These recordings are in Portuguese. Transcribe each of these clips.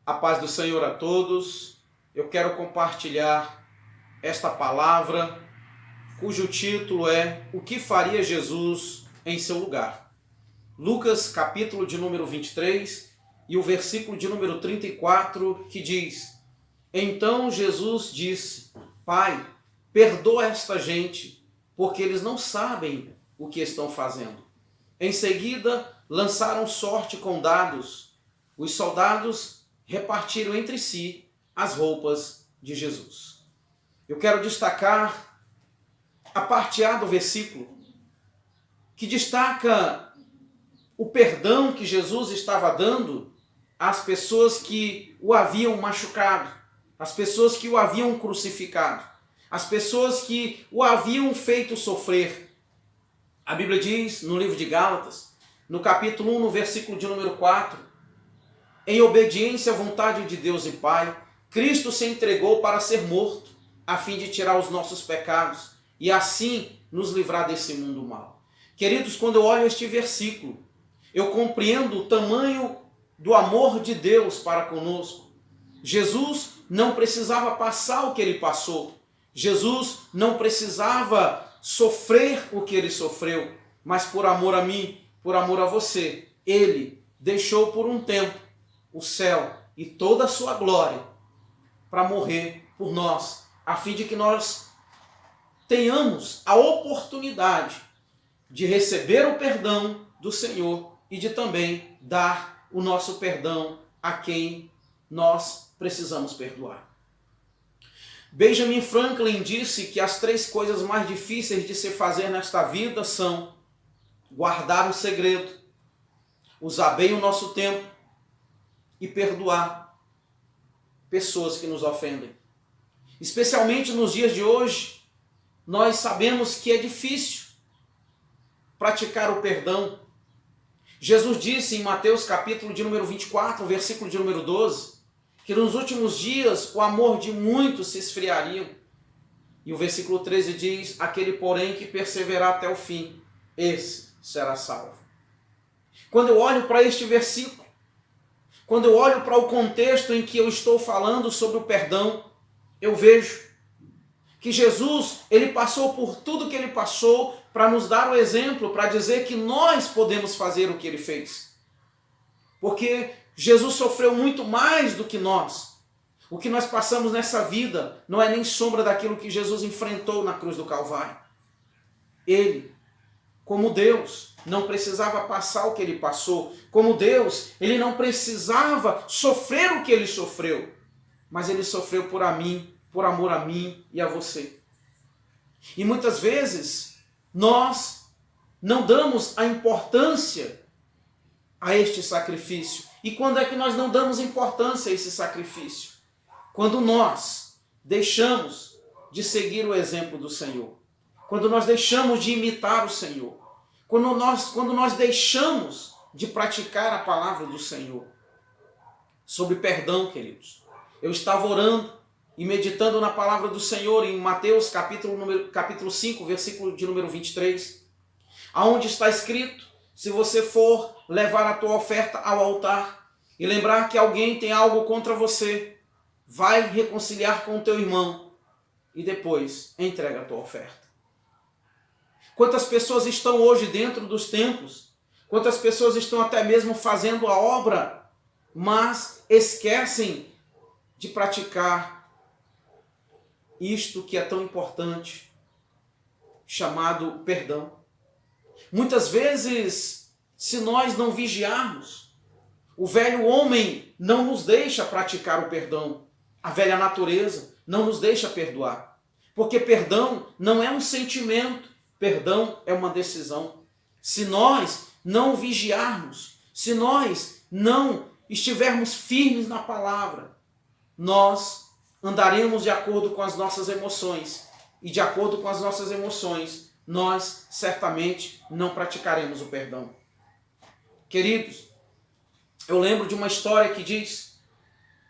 A paz do Senhor a todos. Eu quero compartilhar esta palavra, cujo título é O que faria Jesus em seu lugar? Lucas, capítulo de número 23 e o versículo de número 34, que diz: Então Jesus disse: Pai, perdoa esta gente, porque eles não sabem o que estão fazendo. Em seguida, lançaram sorte com dados. Os soldados repartiram entre si as roupas de Jesus. Eu quero destacar a parte A do versículo, que destaca o perdão que Jesus estava dando às pessoas que o haviam machucado, às pessoas que o haviam crucificado, às pessoas que o haviam feito sofrer. A Bíblia diz no livro de Gálatas, no capítulo 1, no versículo de número 4, em obediência à vontade de Deus e Pai, Cristo se entregou para ser morto, a fim de tirar os nossos pecados e assim nos livrar desse mundo mau. Queridos, quando eu olho este versículo, eu compreendo o tamanho do amor de Deus para conosco. Jesus não precisava passar o que ele passou. Jesus não precisava sofrer o que ele sofreu, mas por amor a mim, por amor a você, ele deixou por um tempo o céu e toda a sua glória para morrer por nós, a fim de que nós tenhamos a oportunidade de receber o perdão do Senhor e de também dar o nosso perdão a quem nós precisamos perdoar. Benjamin Franklin disse que as 3 coisas mais difíceis de se fazer nesta vida são guardar um segredo, usar bem o nosso tempo e perdoar pessoas que nos ofendem. Especialmente nos dias de hoje, nós sabemos que é difícil praticar o perdão. Jesus disse em Mateus capítulo de número 24, versículo de número 12, que nos últimos dias o amor de muitos se esfriaria. E o versículo 13 diz: aquele, porém, que perseverar até o fim, esse será salvo. Quando eu olho para este versículo, quando eu olho para o contexto em que eu estou falando sobre o perdão, eu vejo que Jesus, ele passou por tudo que ele passou para nos dar o exemplo, para dizer que nós podemos fazer o que ele fez. Porque Jesus sofreu muito mais do que nós. O que nós passamos nessa vida não é nem sombra daquilo que Jesus enfrentou na cruz do Calvário. Ele, como Deus, não precisava passar o que ele passou. Como Deus, ele não precisava sofrer o que ele sofreu. Mas ele sofreu por amor a mim e a você. E muitas vezes, nós não damos a importância a este sacrifício. E quando é que nós não damos importância a esse sacrifício? Quando nós deixamos de seguir o exemplo do Senhor. Quando nós deixamos de imitar o Senhor. Quando nós deixamos de praticar a palavra do Senhor. Sobre perdão, queridos. Eu estava orando e meditando na palavra do Senhor em Mateus capítulo 5, versículo de número 23. Aonde está escrito: se você for levar a tua oferta ao altar e lembrar que alguém tem algo contra você, vai reconciliar com o teu irmão e depois entrega a tua oferta. Quantas pessoas estão hoje dentro dos templos, quantas pessoas estão até mesmo fazendo a obra, mas esquecem de praticar isto que é tão importante, chamado perdão. Muitas vezes, se nós não vigiarmos, o velho homem não nos deixa praticar o perdão. A velha natureza não nos deixa perdoar. Porque perdão não é um sentimento, perdão é uma decisão. Se nós não vigiarmos, se nós não estivermos firmes na palavra, nós andaremos de acordo com as nossas emoções. E de acordo com as nossas emoções, nós certamente não praticaremos o perdão. Queridos, eu lembro de uma história que diz,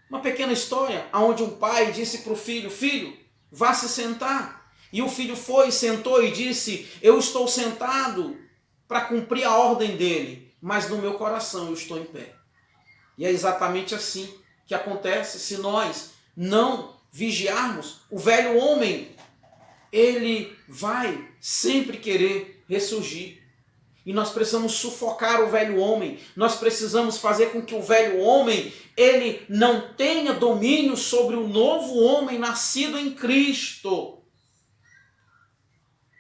uma pequena história, onde um pai disse para o filho: filho, vá se sentar. E o filho foi, sentou e disse: eu estou sentado para cumprir a ordem dele, mas no meu coração eu estou em pé. E é exatamente assim que acontece se nós não vigiarmos. O velho homem, ele vai sempre querer ressurgir. E nós precisamos sufocar o velho homem. Nós precisamos fazer com que o velho homem, ele não tenha domínio sobre o novo homem nascido em Cristo.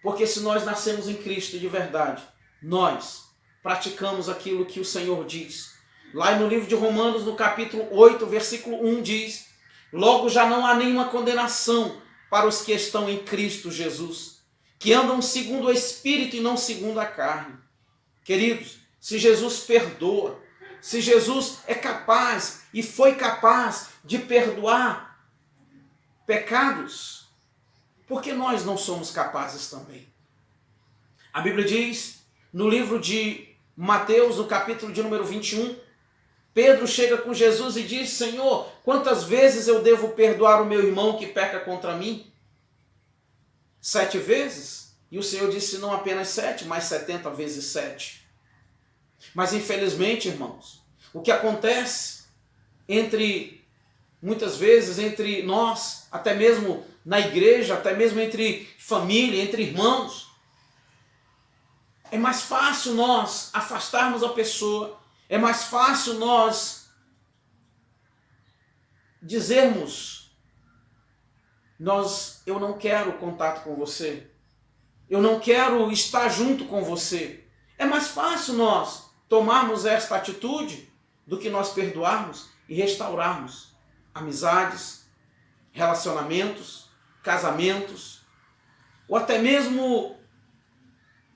Porque se nós nascemos em Cristo de verdade, nós praticamos aquilo que o Senhor diz. Lá no livro de Romanos, no capítulo 8, versículo 1, diz: logo já não há nenhuma condenação para os que estão em Cristo Jesus, que andam segundo o Espírito e não segundo a carne. Queridos, se Jesus perdoa, se Jesus é capaz e foi capaz de perdoar pecados, por que nós não somos capazes também? A Bíblia diz, no livro de Mateus, no capítulo de número 21, Pedro chega com Jesus e diz: Senhor, quantas vezes eu devo perdoar o meu irmão que peca contra mim? 7 vezes? E o Senhor disse não apenas 7, mas 70 vezes 7. Mas infelizmente, irmãos, o que acontece muitas vezes entre nós, até mesmo na igreja, até mesmo entre família, entre irmãos, é mais fácil nós afastarmos a pessoa, é mais fácil nós dizermos: eu não quero contato com você, eu não quero estar junto com você. É mais fácil nós tomarmos esta atitude do que nós perdoarmos e restaurarmos amizades, relacionamentos, casamentos, ou até mesmo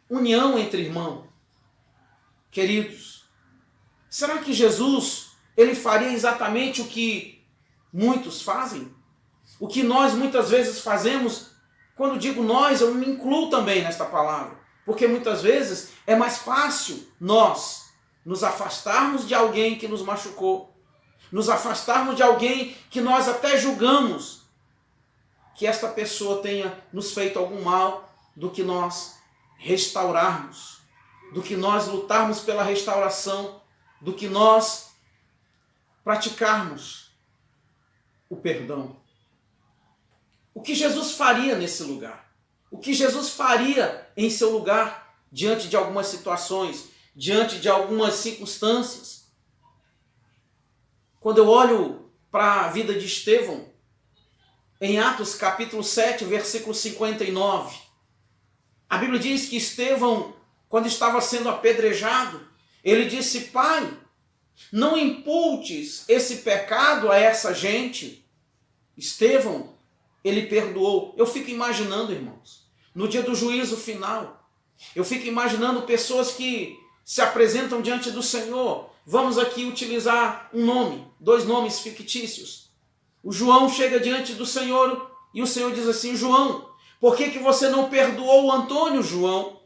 união entre irmãos. Queridos, será que Jesus, ele faria exatamente o que muitos fazem? O que nós muitas vezes fazemos? Quando digo nós, eu me incluo também nesta palavra. Porque muitas vezes é mais fácil nós nos afastarmos de alguém que nos machucou, nos afastarmos de alguém que nós até julgamos que esta pessoa tenha nos feito algum mal, do que nós restaurarmos, do que nós lutarmos pela restauração, do que nós praticarmos o perdão. O que Jesus faria nesse lugar? O que Jesus faria em seu lugar diante de algumas situações, diante de algumas circunstâncias? Quando eu olho para a vida de Estevão, em Atos capítulo 7, versículo 59, a Bíblia diz que Estevão, quando estava sendo apedrejado, ele disse: Pai, não imputes esse pecado a essa gente. Estevão, ele perdoou. Eu fico imaginando, irmãos, no dia do juízo final, eu fico imaginando pessoas que se apresentam diante do Senhor. Vamos aqui utilizar um nome, 2 nomes fictícios. O João chega diante do Senhor e o Senhor diz assim: João, por que você não perdoou o Antônio, João?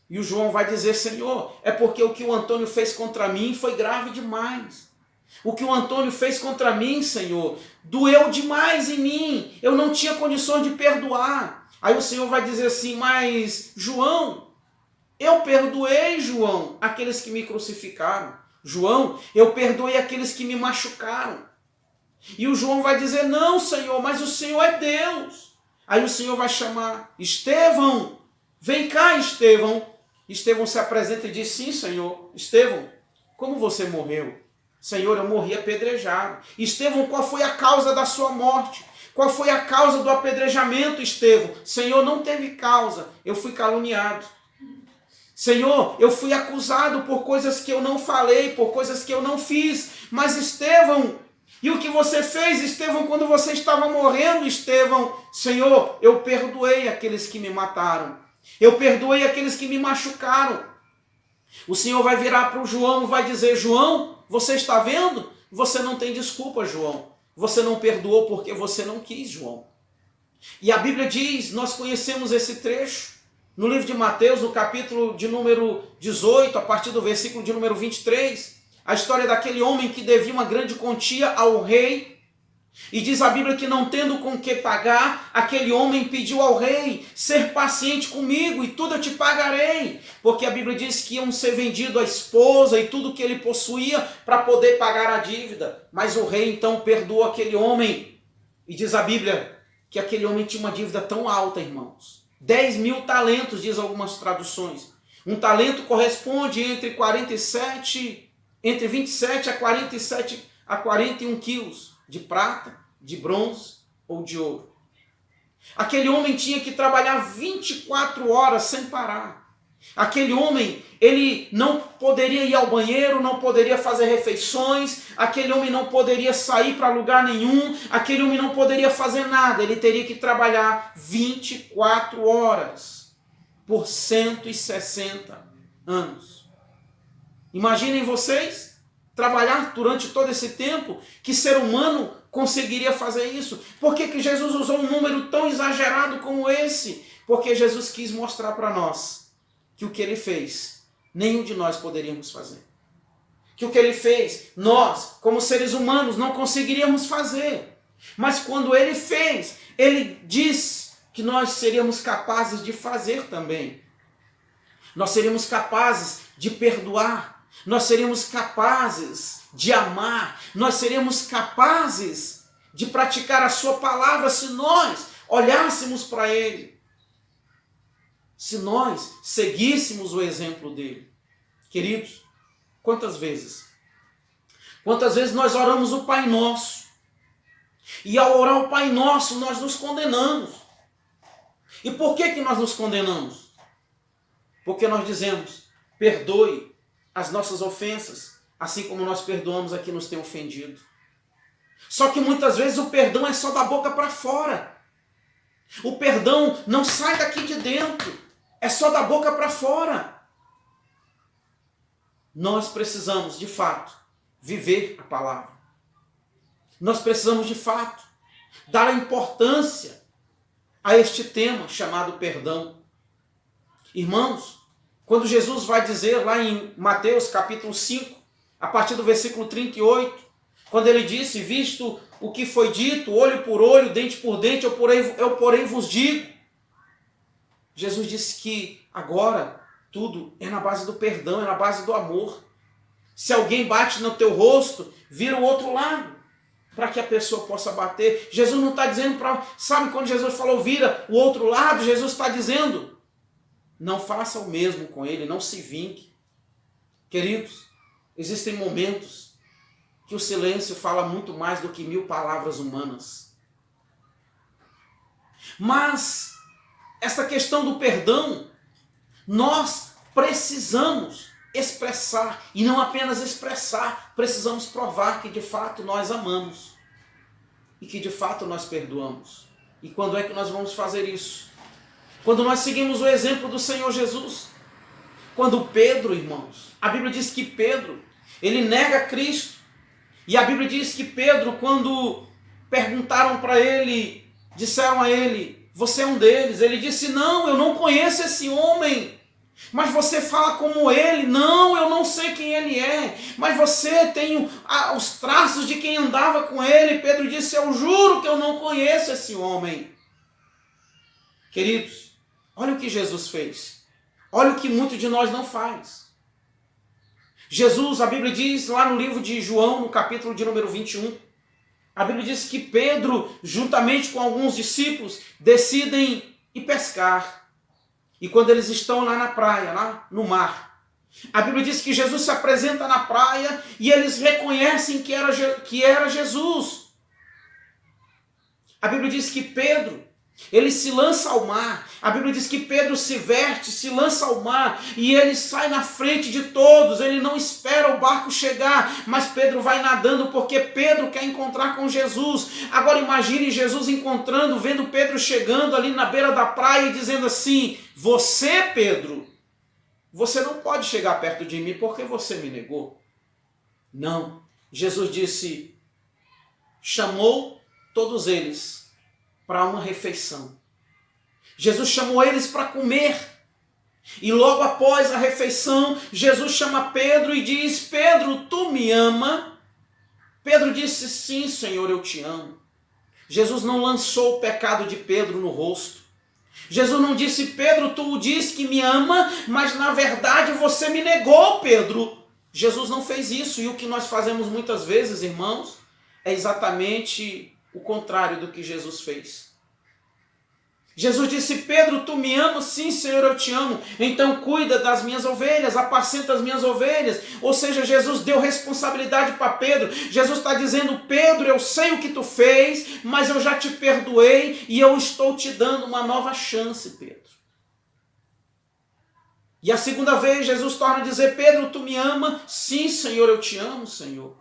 E o João vai dizer: Senhor, é porque o que o Antônio fez contra mim foi grave demais. O que o Antônio fez contra mim, Senhor, doeu demais em mim. Eu não tinha condições de perdoar. Aí o Senhor vai dizer assim: mas João, eu perdoei, João, aqueles que me crucificaram. João, eu perdoei aqueles que me machucaram. E o João vai dizer: não, Senhor, mas o Senhor é Deus. Aí o Senhor vai chamar: Estevão, vem cá, Estevão. Estevão se apresenta e diz: sim, Senhor. Estevão, como você morreu? Senhor, eu morri apedrejado. Estevão, qual foi a causa da sua morte? Qual foi a causa do apedrejamento, Estevão? Senhor, não teve causa, eu fui caluniado. Senhor, eu fui acusado por coisas que eu não falei, por coisas que eu não fiz. Mas Estevão, e o que você fez, Estevão, quando você estava morrendo, Estevão? Senhor, eu perdoei aqueles que me mataram. Eu perdoei aqueles que me machucaram. O Senhor vai virar para o João e vai dizer: João, você está vendo? Você não tem desculpa, João. Você não perdoou porque você não quis, João. E a Bíblia diz, nós conhecemos esse trecho, no livro de Mateus, no capítulo de número 18, a partir do versículo de número 23, a história daquele homem que devia uma grande quantia ao rei. E diz a Bíblia que não tendo com que pagar, aquele homem pediu ao rei: ser paciente comigo e tudo eu te pagarei. Porque a Bíblia diz que iam ser vendido a esposa e tudo que ele possuía para poder pagar a dívida. Mas o rei então perdoou aquele homem. E diz a Bíblia que aquele homem tinha uma dívida tão alta, irmãos. 10.000 talentos, diz algumas traduções. Um talento corresponde entre 27 a 41 quilos de prata, de bronze ou de ouro. Aquele homem tinha que trabalhar 24 horas sem parar. Aquele homem, ele não poderia ir ao banheiro, não poderia fazer refeições, aquele homem não poderia sair para lugar nenhum, aquele homem não poderia fazer nada, ele teria que trabalhar 24 horas por 160 anos. Imaginem vocês trabalhar durante todo esse tempo. Que ser humano conseguiria fazer isso? Por que Jesus usou um número tão exagerado como esse? Porque Jesus quis mostrar para nós que o que ele fez, nenhum de nós poderíamos fazer. Que o que ele fez, nós, como seres humanos, não conseguiríamos fazer. Mas quando ele fez, ele diz que nós seríamos capazes de fazer também. Nós seríamos capazes de perdoar. Nós seríamos capazes de amar. Nós seríamos capazes de praticar a sua palavra se nós olhássemos para ele. Se nós seguíssemos o exemplo dele. Queridos, quantas vezes nós oramos o Pai Nosso, e ao orar o Pai Nosso nós nos condenamos. E por que nós nos condenamos? Porque nós dizemos: perdoe as nossas ofensas, assim como nós perdoamos a quem nos tem ofendido. Só que muitas vezes o perdão é só da boca para fora. O perdão não sai daqui de dentro, é só da boca para fora. Nós precisamos, de fato, viver a palavra. Nós precisamos, de fato, dar a importância a este tema chamado perdão. Irmãos, quando Jesus vai dizer lá em Mateus capítulo 5, a partir do versículo 38, quando ele disse: visto o que foi dito, olho por olho, dente por dente, eu porém vos digo. Jesus disse que agora tudo é na base do perdão, é na base do amor. Se alguém bate no teu rosto, vira o outro lado, para que a pessoa possa bater. Jesus não está dizendo para... Sabe quando Jesus falou vira o outro lado? Jesus está dizendo: não faça o mesmo com ele, não se vingue. Queridos, existem momentos que o silêncio fala muito mais do que 1000 palavras humanas. Mas essa questão do perdão, nós precisamos expressar, e não apenas expressar, precisamos provar que de fato nós amamos e que de fato nós perdoamos. E quando é que nós vamos fazer isso? Quando nós seguimos o exemplo do Senhor Jesus. Quando Pedro, irmãos, a Bíblia diz que Pedro, ele nega Cristo. E a Bíblia diz que Pedro, quando perguntaram para ele, disseram a ele: você é um deles? Ele disse: não, eu não conheço esse homem. Mas você fala como ele. Não, eu não sei quem ele é. Mas você tem os traços de quem andava com ele. Pedro disse: eu juro que eu não conheço esse homem. Queridos, olha o que Jesus fez. Olha o que muitos de nós não faz. Jesus, a Bíblia diz lá no livro de João, no capítulo de número 21, a Bíblia diz que Pedro, juntamente com alguns discípulos, decidem ir pescar. E quando eles estão lá na praia, lá no mar, a Bíblia diz que Jesus se apresenta na praia e eles reconhecem que era Jesus. A Bíblia diz que Pedro, ele se lança ao mar. A Bíblia diz que Pedro se veste, se lança ao mar e ele sai na frente de todos. Ele não espera o barco chegar, mas Pedro vai nadando porque Pedro quer encontrar com Jesus. Agora imagine Jesus encontrando, vendo Pedro chegando ali na beira da praia e dizendo assim: você, Pedro, você não pode chegar perto de mim porque você me negou. Não. Jesus disse, chamou todos eles para uma refeição. Jesus chamou eles para comer. E logo após a refeição, Jesus chama Pedro e diz: Pedro, tu me ama? Pedro disse, sim, Senhor, eu te amo. Jesus não lançou o pecado de Pedro no rosto. Jesus não disse, Pedro, tu diz que me ama, mas na verdade você me negou, Pedro. Jesus não fez isso, e o que nós fazemos muitas vezes, irmãos, é exatamente o contrário do que Jesus fez. Jesus disse, Pedro, tu me amas? Sim, Senhor, eu te amo. Então cuida das minhas ovelhas, apacenta as minhas ovelhas. Ou seja, Jesus deu responsabilidade para Pedro. Jesus está dizendo, Pedro, eu sei o que tu fez, mas eu já te perdoei e eu estou te dando uma nova chance, Pedro. E a segunda vez Jesus torna a dizer, Pedro, tu me ama? Sim, Senhor, eu te amo, Senhor.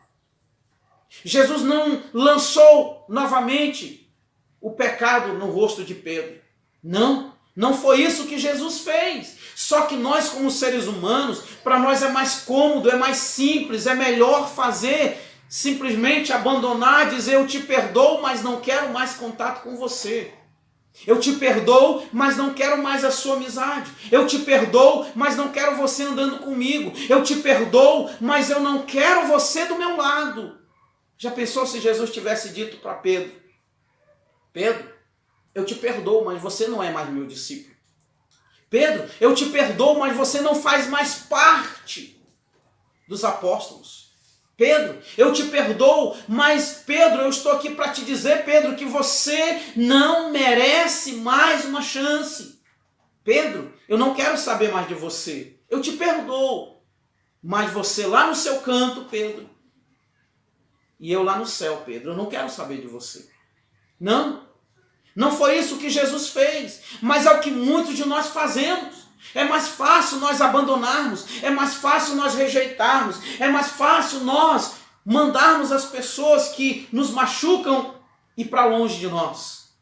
Jesus não lançou novamente o pecado no rosto de Pedro. Não foi isso que Jesus fez. Só que nós, como seres humanos, para nós é mais cômodo, é mais simples, é melhor fazer, simplesmente abandonar, dizer eu te perdoo, mas não quero mais contato com você. Eu te perdoo, mas não quero mais a sua amizade. Eu te perdoo, mas não quero você andando comigo. Eu te perdoo, mas eu não quero você do meu lado. Já pensou se Jesus tivesse dito para Pedro, Pedro, eu te perdoo, mas você não é mais meu discípulo. Pedro, eu te perdoo, mas você não faz mais parte dos apóstolos. Pedro, eu te perdoo, mas Pedro, eu estou aqui para te dizer, Pedro, que você não merece mais uma chance. Pedro, eu não quero saber mais de você. Eu te perdoo, mas você lá no seu canto, Pedro, e eu lá no céu, Pedro, eu não quero saber de você. Não foi isso que Jesus fez, mas é o que muitos de nós fazemos. É mais fácil nós abandonarmos, é mais fácil nós rejeitarmos, é mais fácil nós mandarmos as pessoas que nos machucam ir para longe de nós.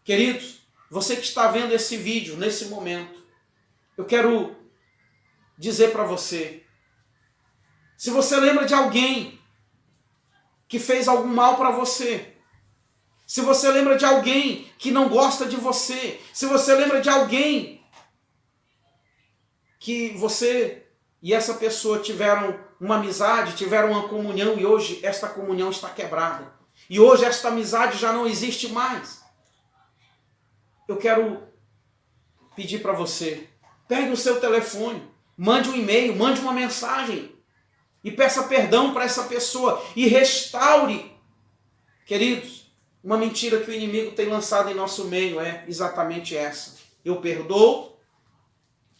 Queridos, você que está vendo esse vídeo nesse momento, eu quero dizer para você, se você lembra de alguém que fez algum mal para você, se você lembra de alguém que não gosta de você, se você lembra de alguém que você e essa pessoa tiveram uma amizade, tiveram uma comunhão e hoje esta comunhão está quebrada. E hoje esta amizade já não existe mais. Eu quero pedir para você, pegue o seu telefone, mande um e-mail, mande uma mensagem e peça perdão para essa pessoa e restaure. Queridos, uma mentira que o inimigo tem lançado em nosso meio é exatamente essa. Eu perdoo,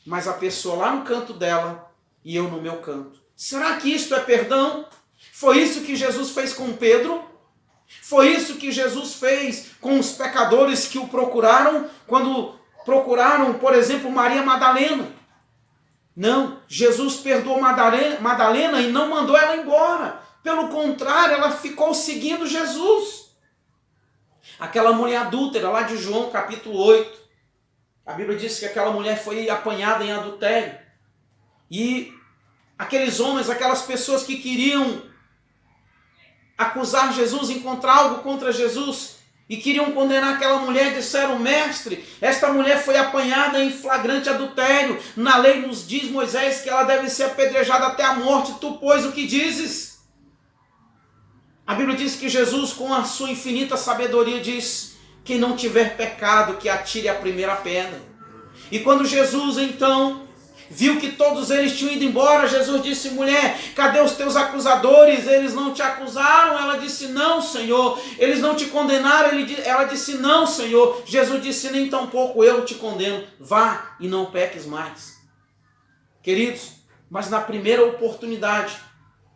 mas a pessoa lá no canto dela e eu no meu canto. Será que isto é perdão? Foi isso que Jesus fez com Pedro? Foi isso que Jesus fez com os pecadores que o procuraram, quando procuraram, por exemplo, Maria Madalena? Não, Jesus perdoou Madalena e não mandou ela embora. Pelo contrário, ela ficou seguindo Jesus. Aquela mulher adúltera lá de João capítulo 8, a Bíblia diz que aquela mulher foi apanhada em adultério. E aqueles homens, aquelas pessoas que queriam acusar Jesus, encontrar algo contra Jesus e queriam condenar aquela mulher, disseram, mestre, esta mulher foi apanhada em flagrante adultério. Na lei nos diz Moisés que ela deve ser apedrejada até a morte. Tu, pois, o que dizes? A Bíblia diz que Jesus, com a sua infinita sabedoria, diz, quem não tiver pecado, que atire a primeira pedra. E quando Jesus, então, viu que todos eles tinham ido embora, Jesus disse, mulher, cadê os teus acusadores? Eles não te acusaram? Ela disse, não, Senhor. Eles não te condenaram? Ela disse, não, Senhor. Jesus disse, nem tampouco eu te condeno. Vá e não peques mais. Queridos, mas na primeira oportunidade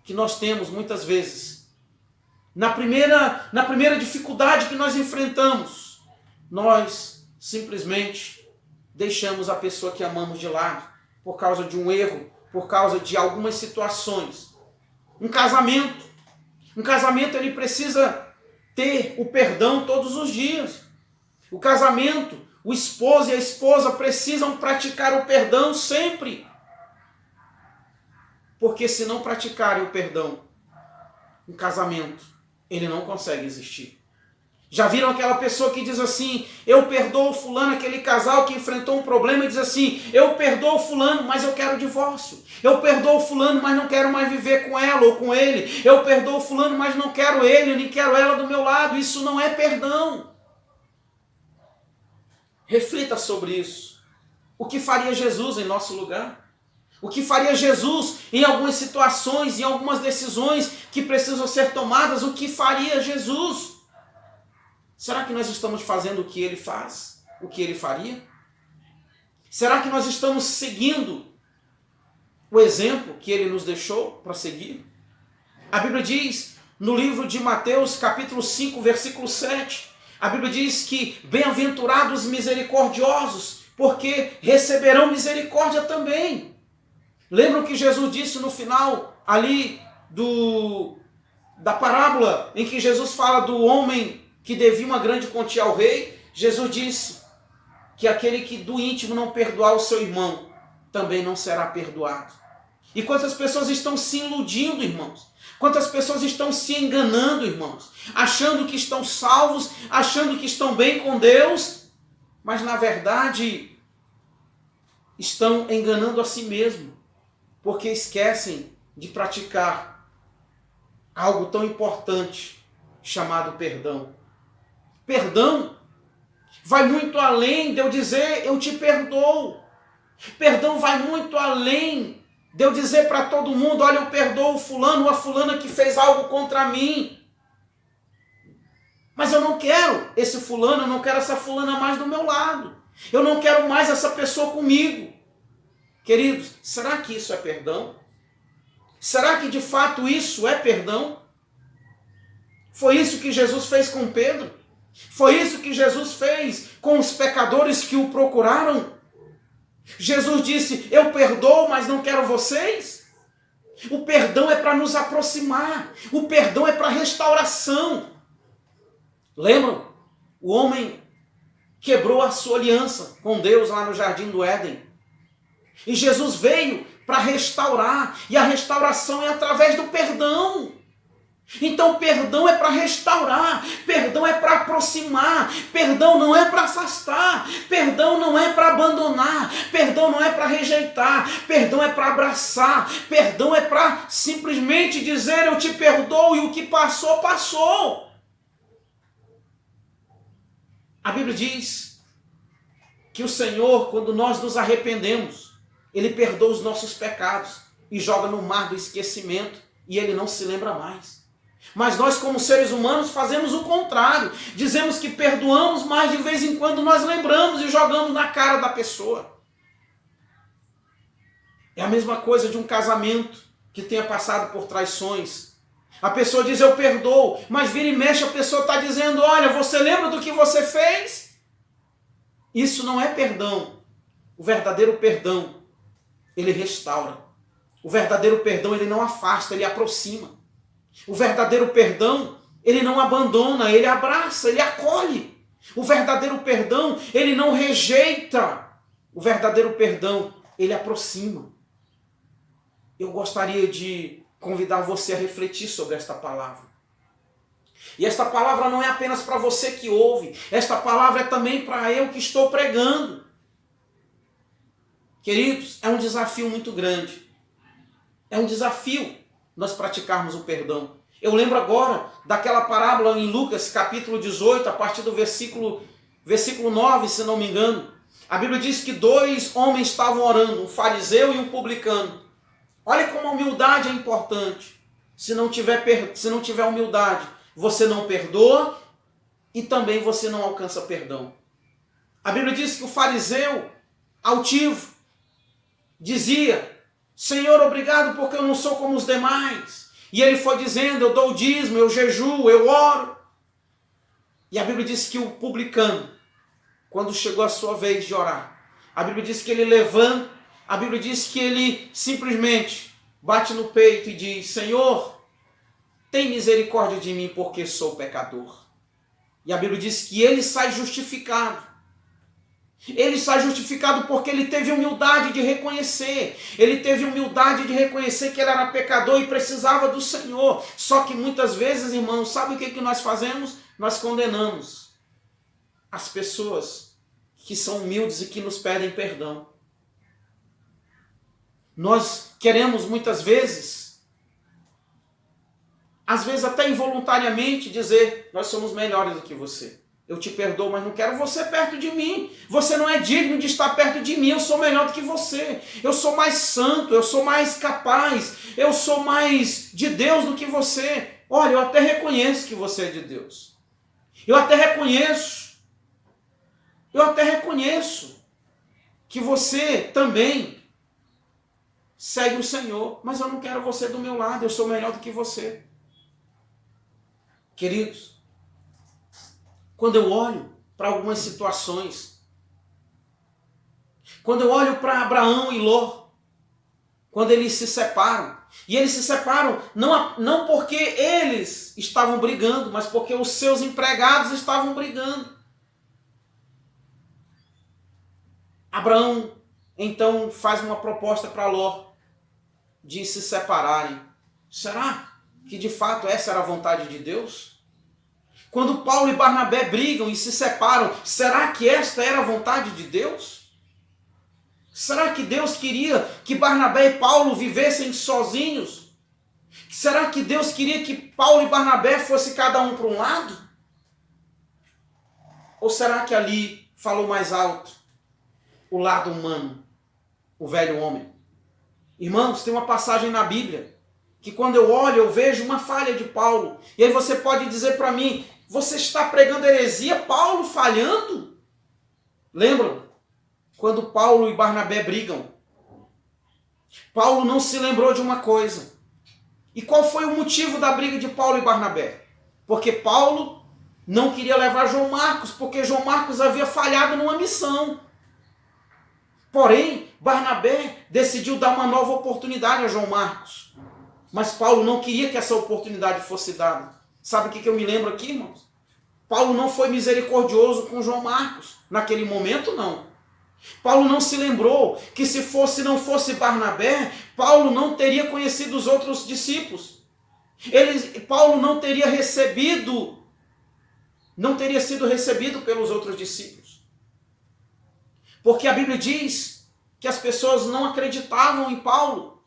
que nós temos, muitas vezes, na primeira dificuldade que nós enfrentamos, nós simplesmente deixamos a pessoa que amamos de lado, por causa de um erro, por causa de algumas situações. Um casamento ele precisa ter o perdão todos os dias. O casamento, o esposo e a esposa precisam praticar o perdão sempre. Porque se não praticarem o perdão, o casamento, ele não consegue existir. Já viram aquela pessoa que diz assim, eu perdoo fulano, aquele casal que enfrentou um problema e diz assim, eu perdoo fulano, mas eu quero divórcio. Eu perdoo fulano, mas não quero mais viver com ela ou com ele. Eu perdoo fulano, mas não quero ele, nem quero ela do meu lado. Isso não é perdão. Reflita sobre isso. O que faria Jesus em nosso lugar? O que faria Jesus em algumas situações, em algumas decisões que precisam ser tomadas? O que faria Jesus? Será que nós estamos fazendo o que ele faz? O que ele faria? Será que nós estamos seguindo o exemplo que ele nos deixou para seguir? A Bíblia diz, no livro de Mateus, capítulo 5, versículo 7, a Bíblia diz que bem-aventurados misericordiosos, porque receberão misericórdia também. Lembram que Jesus disse no final ali da parábola em que Jesus fala do homem que devia uma grande quantia ao rei? Jesus disse que aquele que do íntimo não perdoar o seu irmão também não será perdoado. E quantas pessoas estão se iludindo, irmãos? Quantas pessoas estão se enganando, irmãos? Achando que estão salvos, achando que estão bem com Deus, mas na verdade estão enganando a si mesmo, porque esquecem de praticar algo tão importante chamado perdão. Perdão vai muito além de eu dizer eu te perdoo. Perdão vai muito além de eu dizer para todo mundo, olha, eu perdoo o fulano ou a fulana que fez algo contra mim. Mas eu não quero esse fulano, eu não quero essa fulana mais do meu lado. Eu não quero mais essa pessoa comigo. Queridos, será que isso é perdão? Será que de fato isso é perdão? Foi isso que Jesus fez com Pedro? Foi isso que Jesus fez com os pecadores que o procuraram? Jesus disse, eu perdoo, mas não quero vocês? O perdão é para nos aproximar. O perdão é para restauração. Lembram? O homem quebrou a sua aliança com Deus lá no Jardim do Éden. E Jesus veio para restaurar. E a restauração é através do perdão. Então perdão é para restaurar, perdão é para aproximar, perdão não é para afastar, perdão não é para abandonar, perdão não é para rejeitar, perdão é para abraçar, perdão é para simplesmente dizer eu te perdoo e o que passou, passou. A Bíblia diz que o Senhor, quando nós nos arrependemos, Ele perdoa os nossos pecados e joga no mar do esquecimento e Ele não se lembra mais. Mas nós, como seres humanos, fazemos o contrário. Dizemos que perdoamos, mas de vez em quando nós lembramos e jogamos na cara da pessoa. É a mesma coisa de um casamento que tenha passado por traições. A pessoa diz, eu perdoo, mas vira e mexe a pessoa está dizendo, olha, você lembra do que você fez? Isso não é perdão. O verdadeiro perdão, ele restaura. O verdadeiro perdão, ele não afasta, ele aproxima. O verdadeiro perdão, ele não abandona, ele abraça, ele acolhe. O verdadeiro perdão, ele não rejeita. O verdadeiro perdão, ele aproxima. Eu gostaria de convidar você a refletir sobre esta palavra. E esta palavra não é apenas para você que ouve, esta palavra é também para eu que estou pregando. Queridos, é um desafio muito grande. É um desafio nós praticarmos o perdão. Eu lembro agora daquela parábola em Lucas, capítulo 18, a partir do versículo 9, se não me engano. A Bíblia diz que 2 homens estavam orando, um fariseu e um publicano. Olha como a humildade é importante. Se não tiver humildade, você não perdoa e também você não alcança perdão. A Bíblia diz que o fariseu, altivo, dizia, Senhor, obrigado porque eu não sou como os demais. E ele foi dizendo, eu dou o dízimo, eu jejuo, eu oro. E a Bíblia diz que o publicano, quando chegou a sua vez de orar, a Bíblia diz que ele levanta, a Bíblia diz que ele simplesmente bate no peito e diz, Senhor, tem misericórdia de mim porque sou pecador. E a Bíblia diz que ele sai justificado. Ele está justificado porque ele teve humildade de reconhecer. Ele teve humildade de reconhecer que ele era pecador e precisava do Senhor. Só que muitas vezes, irmãos, sabe o que nós fazemos? Nós condenamos as pessoas que são humildes e que nos pedem perdão. Nós queremos muitas vezes, às vezes até involuntariamente, dizer: nós somos melhores do que você. Eu te perdoo, mas não quero você perto de mim. Você não é digno de estar perto de mim. Eu sou melhor do que você. Eu sou mais santo, eu sou mais capaz, eu sou mais de Deus do que você. Olha, eu até reconheço que você é de Deus. Eu até reconheço que você também segue o Senhor, mas eu não quero você do meu lado, eu sou melhor do que você. Queridos, quando eu olho para algumas situações, quando eu olho para Abraão e Ló, quando eles se separam, e eles se separam não porque eles estavam brigando, mas porque os seus empregados estavam brigando. Abraão então faz uma proposta para Ló de se separarem. Será que de fato essa era a vontade de Deus? Quando Paulo e Barnabé brigam e se separam, será que esta era a vontade de Deus? Será que Deus queria que Barnabé e Paulo vivessem sozinhos? Será que Deus queria que Paulo e Barnabé fossem cada um para um lado? Ou será que ali falou mais alto o lado humano, o velho homem? Irmãos, tem uma passagem na Bíblia que quando eu olho, eu vejo uma falha de Paulo. E aí você pode dizer para mim: você está pregando heresia, Paulo falhando? Lembram? Quando Paulo e Barnabé brigam, Paulo não se lembrou de uma coisa. E qual foi o motivo da briga de Paulo e Barnabé? Porque Paulo não queria levar João Marcos, porque João Marcos havia falhado numa missão. Porém, Barnabé decidiu dar uma nova oportunidade a João Marcos. Mas Paulo não queria que essa oportunidade fosse dada. Sabe o que eu me lembro aqui, irmãos? Paulo não foi misericordioso com João Marcos. Naquele momento, não. Paulo não se lembrou que se não fosse Barnabé, Paulo não teria conhecido os outros discípulos. Paulo não teria sido recebido pelos outros discípulos. Porque a Bíblia diz que as pessoas não acreditavam em Paulo,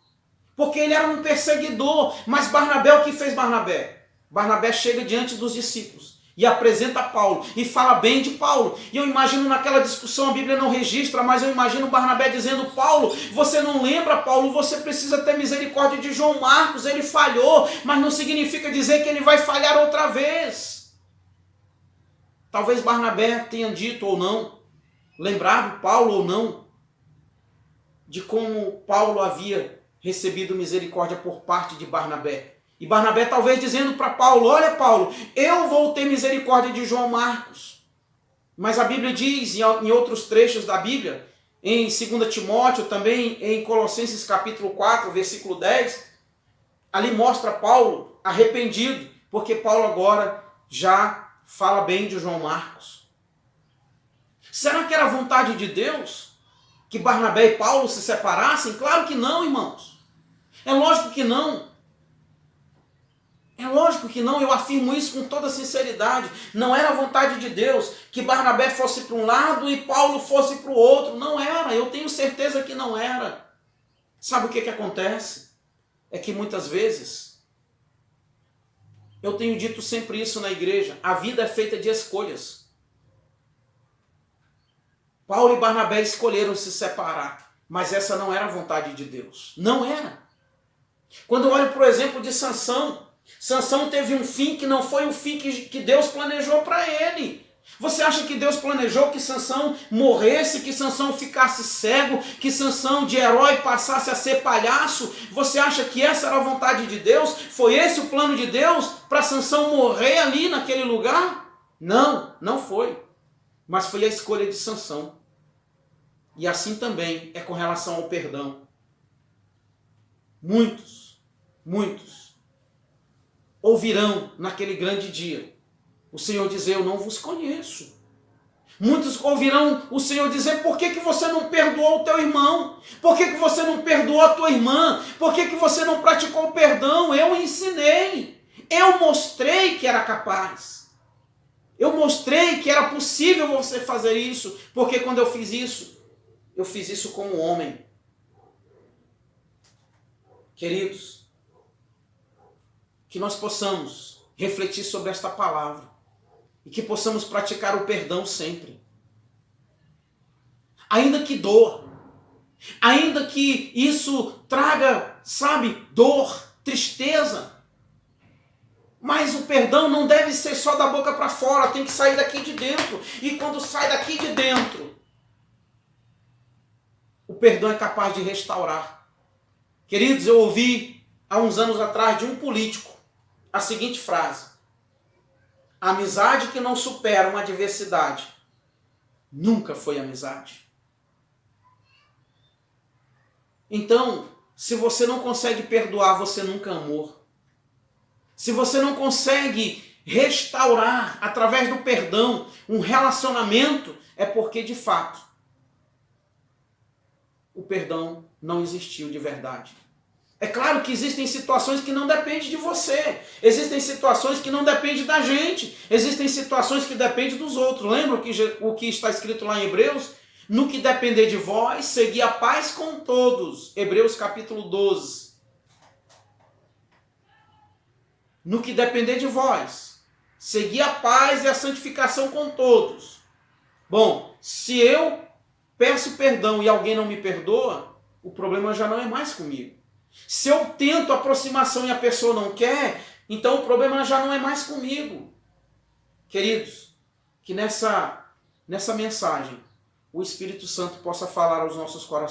porque ele era um perseguidor. Mas Barnabé, o que fez Barnabé? Barnabé chega diante dos discípulos e apresenta Paulo e fala bem de Paulo. E eu imagino naquela discussão, a Bíblia não registra, mas eu imagino Barnabé dizendo: Paulo, você não lembra, Paulo, você precisa ter misericórdia de João Marcos, ele falhou, mas não significa dizer que ele vai falhar outra vez. Talvez Barnabé tenha dito ou não, lembrado Paulo ou não, de como Paulo havia recebido misericórdia por parte de Barnabé. E Barnabé talvez dizendo para Paulo: olha, Paulo, eu vou ter misericórdia de João Marcos. Mas a Bíblia diz, em outros trechos da Bíblia, em 2 Timóteo, também em Colossenses capítulo 4, versículo 10, ali mostra Paulo arrependido, porque Paulo agora já fala bem de João Marcos. Será que era a vontade de Deus que Barnabé e Paulo se separassem? Claro que não, irmãos. É lógico que não. É lógico que não, eu afirmo isso com toda sinceridade. Não era a vontade de Deus que Barnabé fosse para um lado e Paulo fosse para o outro. Não era, eu tenho certeza que não era. Sabe o que acontece? É que muitas vezes, eu tenho dito sempre isso na igreja, a vida é feita de escolhas. Paulo e Barnabé escolheram se separar, mas essa não era a vontade de Deus. Não era. Quando eu olho para o exemplo de Sansão, Sansão teve um fim que não foi o fim que Deus planejou para ele. Você acha que Deus planejou que Sansão morresse, que Sansão ficasse cego, que Sansão de herói passasse a ser palhaço? Você acha que essa era a vontade de Deus? Foi esse o plano de Deus para Sansão morrer ali naquele lugar? Não, não foi. Mas foi a escolha de Sansão. E assim também é com relação ao perdão. Muitos ouvirão naquele grande dia o Senhor dizer: eu não vos conheço. Muitos ouvirão o Senhor dizer: por que você não perdoou o teu irmão? Por que você não perdoou a tua irmã? Por que você não praticou o perdão? Eu ensinei, eu mostrei que era capaz. Eu mostrei que era possível você fazer isso, porque quando eu fiz isso como homem. Queridos, que nós possamos refletir sobre esta palavra e que possamos praticar o perdão sempre. Ainda que doa, ainda que isso traga, dor, tristeza, mas o perdão não deve ser só da boca para fora, tem que sair daqui de dentro. E quando sai daqui de dentro, o perdão é capaz de restaurar. Queridos, eu ouvi há uns anos atrás de um político a seguinte frase: a amizade que não supera uma adversidade nunca foi amizade. Então, se você não consegue perdoar, você nunca amou. Se você não consegue restaurar através do perdão um relacionamento, é porque de fato o perdão não existiu de verdade. É claro que existem situações que não dependem de você. Existem situações que não dependem da gente. Existem situações que dependem dos outros. Lembra o que está escrito lá em Hebreus? No que depender de vós, segui a paz com todos. Hebreus capítulo 12. No que depender de vós, segui a paz e a santificação com todos. Bom, se eu peço perdão e alguém não me perdoa, o problema já não é mais comigo. Se eu tento aproximação e a pessoa não quer, então o problema já não é mais comigo. Queridos, que nessa mensagem o Espírito Santo possa falar aos nossos corações.